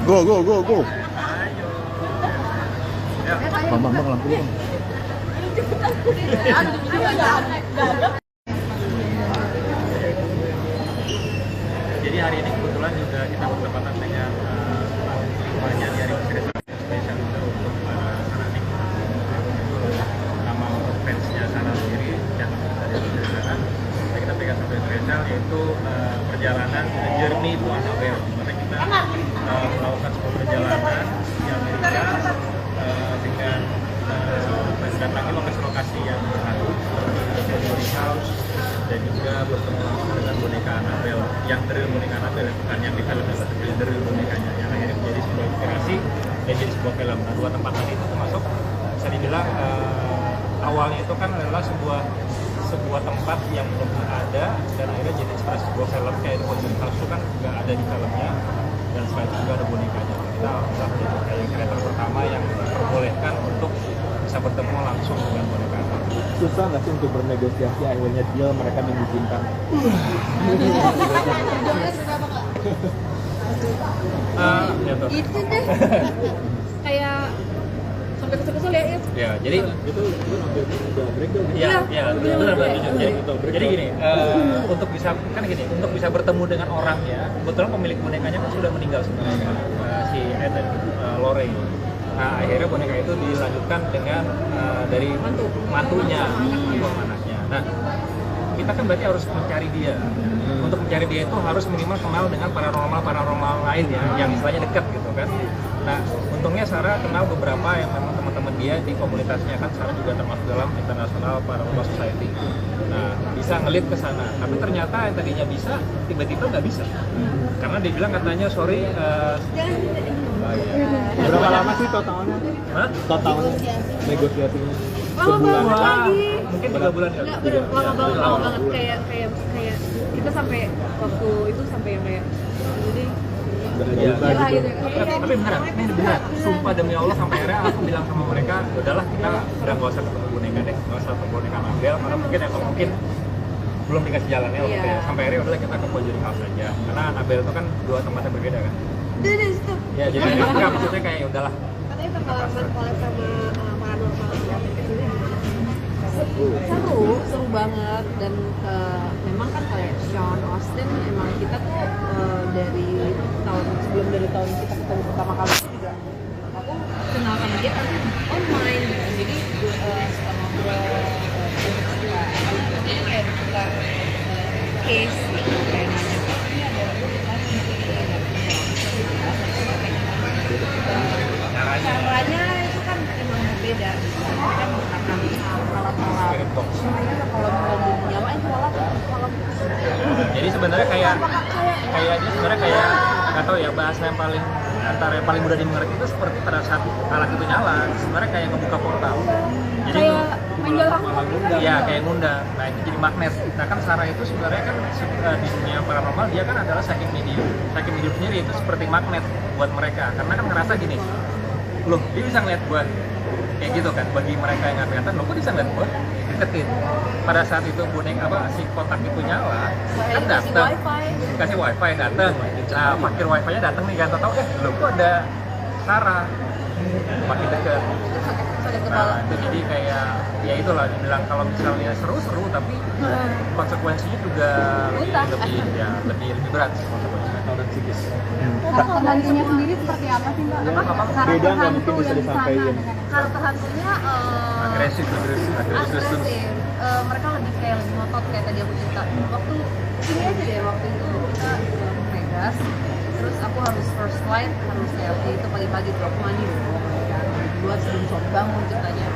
Go, go, go, go. Ayo. Ya. Bang, lampu bang. Jadi hari ini kebetulan juga kita bertepatan dengan banyak dari spesial juga untuk Sarah Nick. Nama untuk fansnya Sarah sendiri yang dari sana kita berikan satu spesial yaitu perjalanan Journey to Annabelle. Dimana kita melakukan sebuah perjalanan di Amerika dengan mendatangi lokasi-lokasi yang baru seperti Boarding House dan juga bertemu langsung dengan boneka Annabelle yang dari boneka Annabelle, bukan yang di film tapi dari bonekanya yang akhirnya menjadi sebuah inspirasi dan jadi sebuah film. Nah, dua tempat tadi itu termasuk bisa dibilang awalnya itu kan adalah sebuah tempat yang belum ada dan akhirnya jadi inspirasi sebuah film kayak Boarding House itu kan juga ada di filmnya dan selain itu juga ada bonekanya. Kita udah menjadi kayak kreator pertama yang diperbolehkan untuk bisa bertemu langsung dengan boneka. Susah nggak sih untuk bernegosiasi akhirnya deal mereka mengizinkan? Ya tuh. Itu deh kayak sampai kesel-kesel ya. Ya, jadi Itu hampir udah breakdown. ya, Iya, benar. benar. Jadi gini, untuk bisa kan gini, untuk bisa bertemu dengan orangnya, kebetulan pemilik bonekanya kan sudah meninggal sebenarnya kan, si Eden Lorraine. Nah, akhirnya boneka itu dilanjutkan dengan dari mantunya, anaknya. Nah, kita kan berarti harus mencari dia. Untuk mencari dia itu harus minimal kenal dengan paranormal lain ya, yang istilahnya dekat gitu kan. Nah, untungnya Sarah kenal beberapa yang memang teman-teman dia di komunitasnya kan. Sarah juga termasuk dalam International Paranormal Society. Nah, bisa ngelit ke sana. Tapi ternyata yang tadinya bisa, tiba-tiba nggak bisa. Karena dia bilang katanya sorry. Berapa lama sih totalnya? Hah? Totalnya negosiasinya? Lama banget Wah, lagi. mungkin 3 bulan ya. Enggak, bener, lama banget kayak kita sampai waktu itu sampai yang kayak jadi Iya, lah gitu. tapi beneran, ini beneran. Sumpah demi Allah sampai akhirnya aku bilang sama mereka, udahlah kita udah nggak usah ketemu boneka deh, nggak usah ketemu boneka Annabelle karena mungkin belum dikasih jalannya waktu itu ya. Sampai akhirnya udahlah kita ke Boarding House aja, karena Annabelle itu kan 2 tempat yang berbeda kan. Jadi Ya jadi enggak maksudnya kayak udahlah. katanya kalau sama paranormal seru banget dan memang kan kayak Sean Austin emang kita tuh dari tahun kita ketemu pertama kali itu juga aku kenal sama dia kan online gitu. Jadi suka ngobrol kayak buka case gitu kayak nanya ini ada caranya itu kan emang beda mereka menggunakan alat-alat kalau mau nyalain malam Jadi sebenarnya kayak dia sebenarnya kayak nggak tahu ya bahasa yang paling mudah dimengerti itu seperti pada saat alat itu nyala sebenarnya kayak ngebuka portal. Jadi kayak menjual aku ya kayak ngundang. Nah itu jadi magnet. Nah kan Sarah itu sebenarnya kan di dunia paranormal dia kan adalah psychic medium. Psychic medium sendiri itu seperti magnet buat mereka karena kan ngerasa gini, loh dia bisa ngeliat gua kayak gitu kan. Bagi mereka yang nggak kelihatan, loh kok bisa ngeliat gua? Deketin. Pada saat itu si kotak itu nyala, kan datang. Kasih wifi datang. Nah fakir wifi-nya datang nih kan, tahu loh kok ada Sarah makin deket. Nah itu jadi kayak ya itulah dibilang kalau misalnya seru tapi konsekuensinya juga lebih berat sih konsekuensinya. karakter hantunya sendiri seperti apa sih mbak? Beda nggak mungkin bisa disampaikan? Karakter hantunya agresif. Mereka lebih ngotot kayak tadi aku cerita waktu ini aja deh waktu itu kita ke Vegas terus aku harus first flight harus selfie itu pagi-pagi tuh aku mandi dua sebelum suami bangun ceritanya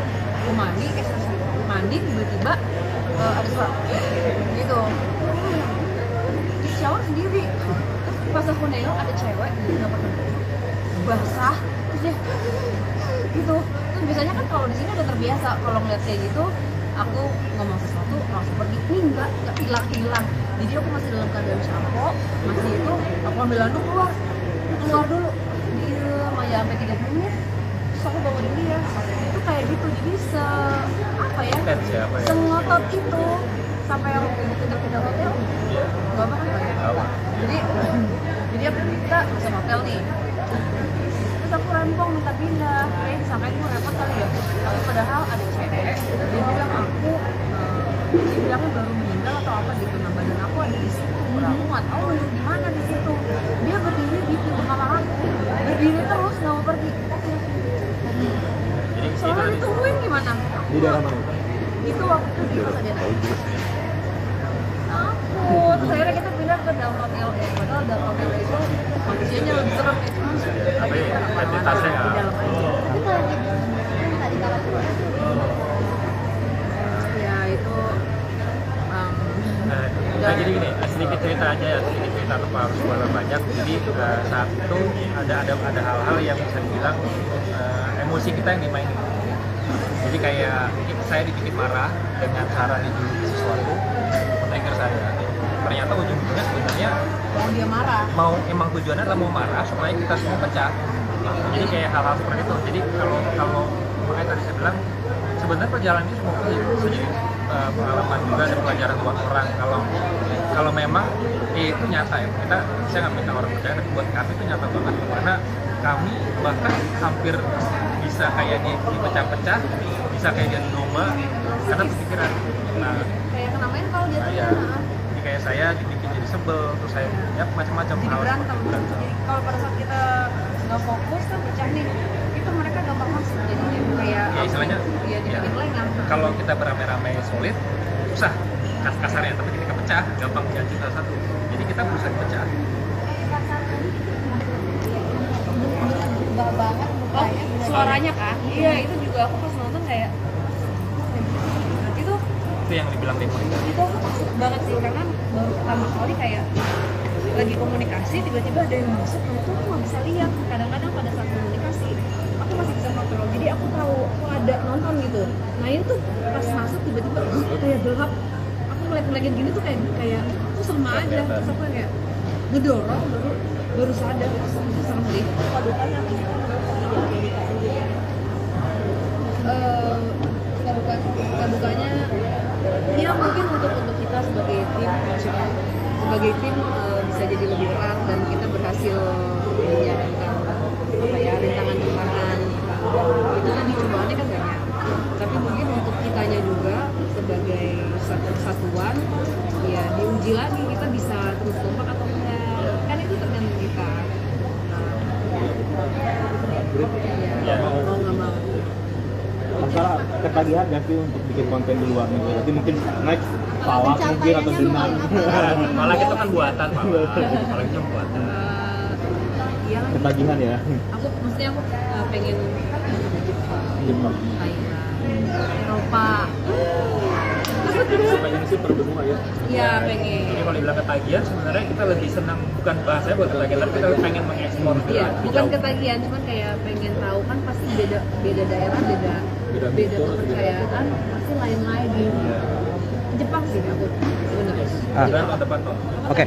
aku mandi tiba-tiba ada suara gitu di shower sendiri terus pas aku nengok ada cewek di kamar basah terus dia gitu terus biasanya kan kalau di sini udah terbiasa kalau ngeliat kayak gitu aku ngomong sesuatu langsung pergi ini enggak hilang jadi aku masih dalam keadaan sampo masih itu aku ambil handuk keluar dulu diem aja sampai 3 menit terus aku bangun dia itu kayak gitu jadi sengotot itu sampai yang kita pindah hotel nggak apa-apa ya jadi kita bisa hotel nih Pong minta pindah, kayak disangkain gue repot kali ya. Tapi padahal ada cewek, dia bilang aku, dia bilangnya baru meninggal atau apa gitu, nah badan aku ada di situ. Aku nggak tahu untuk di mana di situ. Dia berdiri di pintu kamar aku, berdiri terus nggak mau pergi. Jadi Soalnya ditungguin gimana? Di daerah mana? Itu waktu itu di Pasadena. Takut. Terus akhirnya kita pindah ke Downtown LA. Padahal Downtown LA itu manusianya lebih serem ya, cuma lagi kita nggak identitasnya di dalam aja. Tapi kalau di nggak di kamar keluar. Ya itu Nah, jadi gini, sedikit cerita aja ya, sedikit cerita tanpa harus bola banyak. Jadi saat itu ada hal-hal yang bisa dibilang emosi kita yang dimainin. Jadi kayak saya dikit marah dengan cara dijuluki sesuatu, men-trigger saya. Ternyata ujung-ujungnya sebenarnya mau dia marah. emang tujuannya adalah mau marah supaya kita semua pecah. Jadi kayak hal-hal seperti itu. Jadi kalau makanya tadi saya bilang sebenarnya perjalanan ini semua bisa jadi pengalaman juga dan pelajaran buat orang. Kalau memang itu nyata ya, saya nggak minta orang percaya, tapi buat kami itu nyata banget karena kami bahkan hampir bisa kayak dipecah-pecah, bisa kayak jadi domba karena berpikiran. Nah, Kayak kena mental dia tuh. saya jadi kayak saya dibikin jadi sebel, terus saya ya macam-macam Jadi hal berantem. berantem. Jadi kalau pada saat kita nggak fokus kan pecah nih, itu mereka gampang masuk jadinya kayak Ya istilahnya iya dibikin lengah. kalau kita beramai-ramai solid susah kasarnya, tapi ketika pecah gampang jadi salah satu. Jadi kita berusaha pecah. Berubah banget Oh, mukanya. suaranya kan? Iya, itu juga aku pas nonton kayak itu Itu yang dibilang demo itu. aku takut banget sih karena baru pertama kali kayak lagi komunikasi tiba-tiba ada yang masuk, nah itu aku nggak bisa lihat. Kadang-kadang pada saat komunikasi aku masih bisa kontrol, jadi aku tahu aku ada nonton gitu. Nah itu tuh pas masuk tiba-tiba kayak gelap, aku ngeliat-ngeliatin gini tuh kayak aku sama aja, terus aku kayak ngedorong baru sadar, terus itu serem sih. Dukanya apa sih? Dukanya ya mungkin untuk kita sebagai tim bisa jadi lebih erat dan kita berhasil menjalankan apa ya rintangan-rintangan itu kan cobaannya kan banyak, tapi mungkin untuk kitanya juga sebagai satu kesatuan ya diuji lagi kita bisa terus kompak atau enggak, kan itu tergantung kita. Ya, mau nggak mau. Masalah ketagihan nggak sih untuk bikin konten di luar negeri? Nanti mungkin next Palak mungkin atau Denang. Malah itu kan buatan, Pak. Kalau itu buatan. Iya lagi. Ketagihan ya. Aku maksudnya aku pengen Jepang. Thailand, Eropa. Pengen sih berbenua ya. Iya pengen. Jadi kalau dibilang ketagihan sebenarnya kita lebih senang, bukan bahasanya buat ketagihan, tapi kita pengen mengeksplor Iya, lebih bukan jauh. ketagihan, cuman kayak pengen tahu kan pasti beda daerah, beda kultur, kepercayaan, pasti lain lagi. Jepang sih aku bener. Dan tahun depan toh. Oke.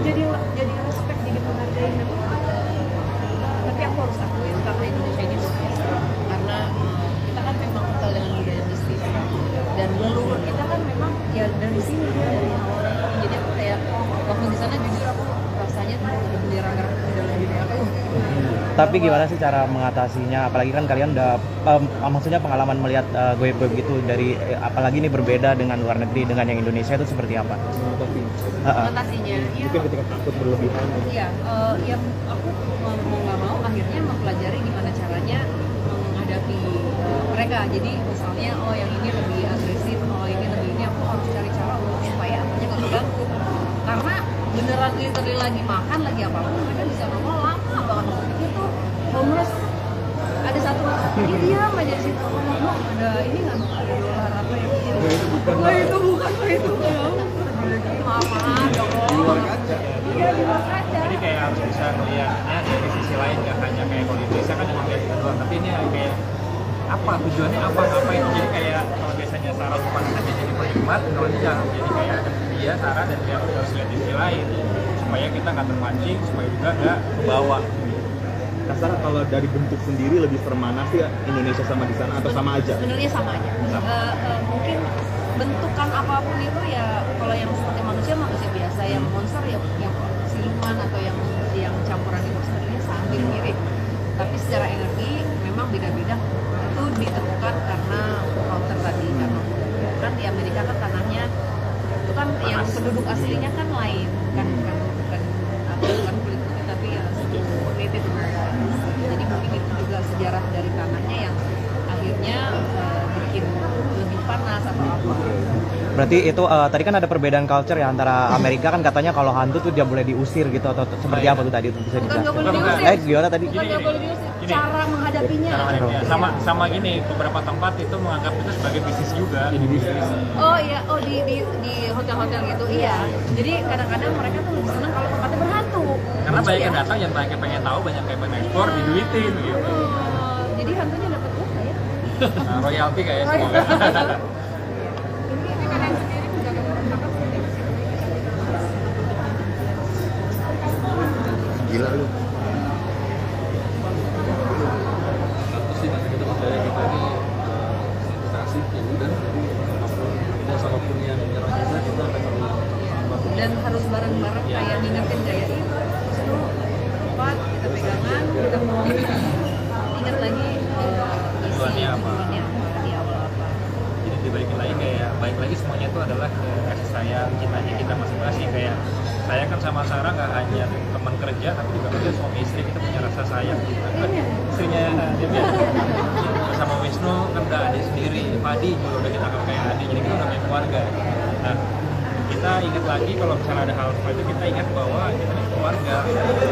Jadi respect, jadi menghargai. Tapi aku harus akuin karena Indonesia ini luar biasa. Karena kita kan memang kental dengan budaya mistis dan leluhur kita kan memang ya dari sini dari awal. Jadi aku kayak waktu di sana jujur aku rasanya tuh bendera merah di dalam diri aku. Tapi gimana sih cara mengatasinya? Apalagi kan kalian udah maksudnya pengalaman melihat goib-goib gitu dari apalagi ini berbeda dengan luar negeri, dengan yang Indonesia itu seperti apa? Mengatasinya, ya. Mungkin ketika takut berlebihan. Iya, ya aku mau nggak mau akhirnya mempelajari gimana caranya menghadapi mereka. Jadi misalnya yang ini lebih agresif, ini lebih ini, aku harus cari cara supaya akunya nggak terganggu. Karena beneran literally lagi makan lagi apa-apa mereka bisa ngomong lama banget seperti itu. Homeless ada satu dia diam aja di situ ngomong ada ini nggak ada dolar apa ya itu bukan maaf dong iya di luar kaca. Jadi kayak harus bisa melihatnya dari sisi lain, nggak hanya kayak kalau di Indonesia kan cuma lihat kita doang, tapi ini kayak apa tujuannya apa itu. Jadi kayak kalau biasanya Sarah cuma hanya jadi penikmat, kalau ini jangan jadi kayak dia Sarah dan dia harus lihat di sisi lain supaya kita nggak terpancing, supaya juga nggak kebawa. Kasar kalau dari bentuk sendiri lebih permana sih Indonesia sama di sana atau sama aja? Sebenarnya sama aja. Mungkin bentukan apapun itu ya kalau yang seperti manusia biasa, yang di Amerika kan tanahnya itu kan yang penduduk aslinya kan lain, bukan kulit putih tapi ya Native Americans. Jadi mungkin itu juga sejarah dari tanahnya yang akhirnya bikin lebih panas atau apa. Berarti itu tadi kan ada perbedaan culture ya antara Amerika kan katanya kalau hantu tuh dia boleh diusir gitu atau seperti apa tuh tadi itu bisa Bukan nggak boleh dijelaskan? diusir. Gimana tadi? Bukan nggak boleh diusir, Gini. cara menghadapinya. Sama gini, beberapa tempat itu menganggap itu sebagai bisnis juga. Jadi bisnis. Oh iya, oh di hotel-hotel gitu, iya. Jadi kadang-kadang mereka tuh lebih senang kalau tempatnya berhantu. Karena banyak Iya. yang datang, yang banyak yang pengen tahu, banyak yang pengen ekspor, diduitin gitu. Jadi hantunya dapat uang nggak ya? Nah, royalti kayaknya semua. Ini kalian sendiri menjaga kekompakan seperti apa sih? Gila lu. Satu sih karena kita percaya kita ini investasi ya udah mau siapapun yang nyerang kita akan Dan harus bareng-bareng kayak ngingetin kayak ini seru tempat kita pegangan kita mau ingat lagi Tujuannya apa? tujuannya apa di awal apa. Jadi dibalikin lagi kayak balik lagi semuanya itu adalah kasih sayang cintanya kita masing-masing. Kayak saya kan sama Sarah nggak hanya teman kerja tapi juga kita suami istri, kita punya rasa sayang kita. Istrinya dia bersama Wisnu kan udah adik sendiri, Padi juga udah kita anggap kayak adik, jadi kita udah kayak keluarga. Nah kita ingat lagi kalau misalnya ada hal seperti itu, kita ingat bahwa kita ini keluarga,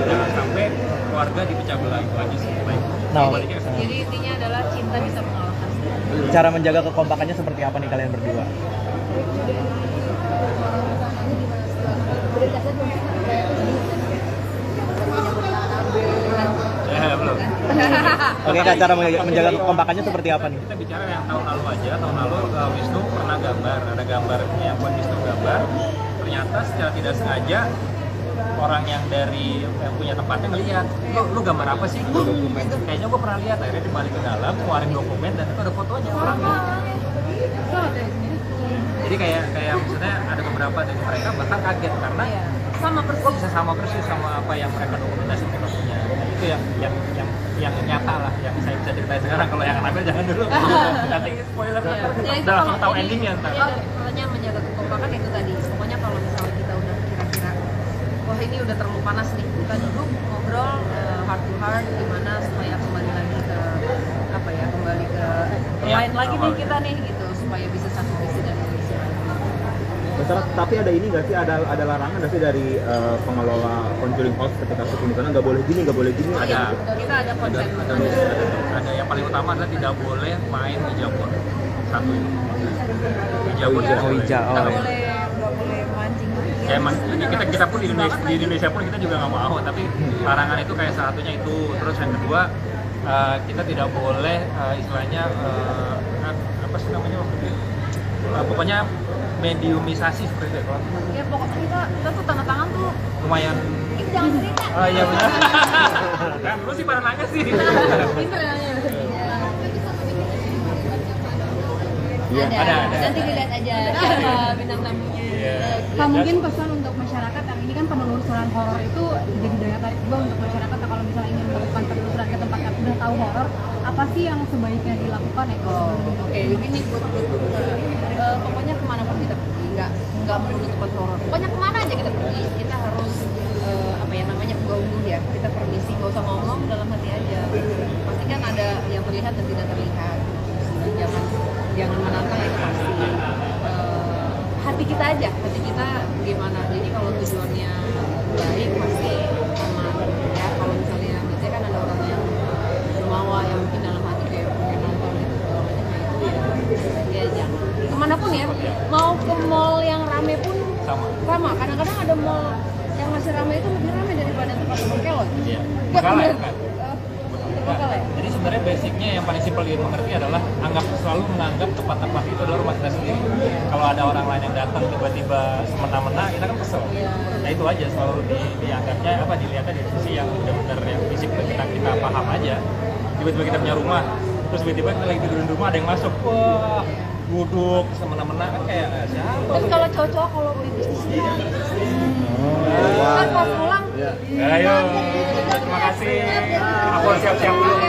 jangan sampai keluarga dipecah belah, itu aja sih. Baik. Nah, Baliknya ke sana. Jadi intinya adalah cinta bisa mengalahkan segala. cara menjaga kekompakannya seperti apa nih kalian berdua? Ya, belum. Oke Kak, cara menjaga kekompakannya seperti apa nih? Kita bicara yang tahun lalu aja. Tahun lalu Wisnu pernah gambar, ada gambarnya yang buat Wisnu gambar. Ternyata secara tidak sengaja orang yang dari yang punya tempatnya ngelihat, lu gambar apa sih? Kayaknya gue pernah lihat. Akhirnya dibalik ke dalam, keluarin dokumen dan itu ada fotonya orangnya. Jadi kayak misalnya ada beberapa dari mereka bahkan kaget karena Sama persis. kok bisa sama persis sama apa yang mereka dokumentasi mereka punya. Dan itu yang nyata lah, yang saya bisa ceritain sekarang. Kalau yang anaknya jangan dulu. Nanti spoiler. Ya, itu Udah langsung kalau tahu jadi, endingnya ntar. ya, makanya menjaga kekompakan itu tadi. Pokoknya kalau misalnya kita udah kira-kira, wah ini udah terlalu panas nih, kita duduk ngobrol heart to heart, gimana supaya kembali lagi ke apa ya, kembali ke lain lagi nih kita nih gitu, supaya bisa satu visi dan misi lagi. Masalah, tapi ada ini nggak sih, ada larangan nggak sih dari pengelola conjuring house ketika syuting di sana, nggak boleh gini, nggak boleh gini, ada Ada. gitu? Kita ada konsen. Ada yang paling utama adalah tidak boleh main di Jabon. Satu itu. Di Jabon Oh, tidak oh, boleh. ija, oh, Kita iya. Nggak boleh mancing. Ya, kita pun di Indonesia pun kita juga nggak mau, tapi larangan itu kayak satunya itu. Terus yang kedua kita tidak boleh istilahnya apa sih namanya waktu itu, pokoknya mediumisasi seperti itu. Ya pokoknya kita tuh tanda tangan tuh Lumayan. itu jangan cerita. Oh iya benar. Kan lu sih pada nanya sih. Itu ya. Iya. Ada. Nanti dilihat aja siapa bintang tamunya. Iya. Pak, mungkin pesan untuk masyarakat yang ini kan penelusuran horor itu jadi daya tarik juga untuk masyarakat. Nah, kalau misalnya ingin melakukan penelusuran ke tempat yang udah tahu horor, apa sih yang sebaiknya dilakukan ya? Oh, oke. Ini pokoknya kemana pun kita pergi, nggak melulu tempat horor. Pokoknya kemana aja kita pergi, kita harus apa ya namanya unggah-ungguh ya. Kita permisi, nggak usah ngomong, dalam hati aja. Pasti kan ada yang terlihat dan tidak terlihat. Jangan menantang itu pasti. Hati kita aja, hati kita gimana. Jadi kalau tujuannya baik pasti aman. Ya kalau misalnya biasanya kan ada orang yang jumawa yang mungkin dalam hati kayak pengen nonton itu segala macam ya jangan. Kemanapun ya, mau ke mall yang rame pun sama. Kadang-kadang ada mall yang masih rame itu lebih rame daripada tempat berkelot. Iya. Nggak Salah ya, bener. kan? Bakal ya? Jadi sebenarnya basicnya yang paling simpel dimengerti adalah selalu menganggap tempat-tempat itu adalah rumah kita sendiri. Kalau ada orang lain yang datang tiba-tiba semena-mena, kita kan kesel. Nah itu aja selalu dianggapnya dilihatnya dari sisi yang benar-benar yang fisik kita paham aja. Tiba-tiba kita punya rumah, terus tiba-tiba kita lagi tidur di rumah ada yang masuk, wah duduk semena-mena kan kayak siapa? Terus kalau cowok kalau beli bisnis kan pas pulang Ayo, terima kasih. Aku siap-siap dulu.